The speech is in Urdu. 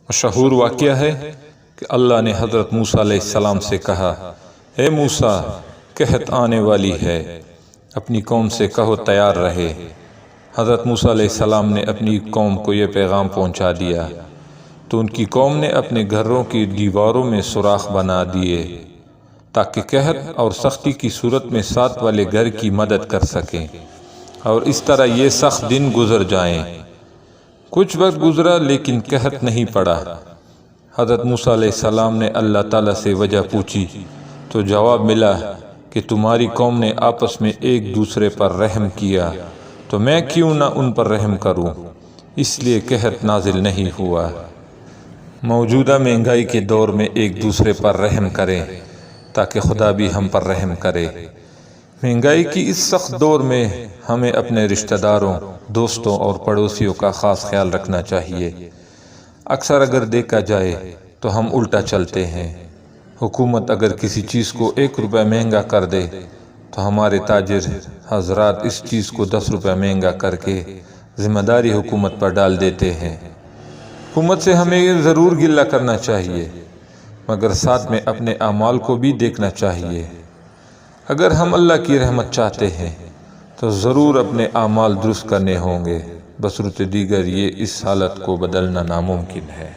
مشہور واقعہ ہے کہ اللہ نے حضرت موسیٰ علیہ السلام سے کہا، اے موسیٰ، قحط آنے والی ہے، اپنی قوم سے کہو تیار رہے۔ حضرت موسیٰ علیہ السلام نے اپنی قوم کو یہ پیغام پہنچا دیا تو ان کی قوم نے اپنے گھروں کی دیواروں میں سوراخ بنا دیے تاکہ قحط اور سختی کی صورت میں ساتھ والے گھر کی مدد کر سکیں، اور اس طرح یہ سخت دن گزر جائیں۔ کچھ وقت گزرا لیکن قحط نہیں پڑا۔ حضرت موسیٰ علیہ السلام نے اللہ تعالیٰ سے وجہ پوچھی تو جواب ملا کہ تمہاری قوم نے آپس میں ایک دوسرے پر رحم کیا تو میں کیوں نہ ان پر رحم کروں، اس لیے قحط نازل نہیں ہوا۔ موجودہ مہنگائی کے دور میں ایک دوسرے پر رحم کریں تاکہ خدا بھی ہم پر رحم کرے۔ مہنگائی کی اس سخت دور میں ہمیں اپنے رشتہ داروں، دوستوں اور پڑوسیوں کا خاص خیال رکھنا چاہیے۔ اکثر اگر دیکھا جائے تو ہم الٹا چلتے ہیں۔ حکومت اگر کسی چیز کو 1 روپے مہنگا کر دے تو ہمارے تاجر حضرات اس چیز کو 10 روپے مہنگا کر کے ذمہ داری حکومت پر ڈال دیتے ہیں۔ حکومت سے ہمیں ضرور گلہ کرنا چاہیے، مگر ساتھ میں اپنے اعمال کو بھی دیکھنا چاہیے۔ اگر ہم اللہ کی رحمت چاہتے ہیں تو ضرور اپنے اعمال درست کرنے ہوں گے، بصورت دیگر یہ اس حالت کو بدلنا ناممکن ہے۔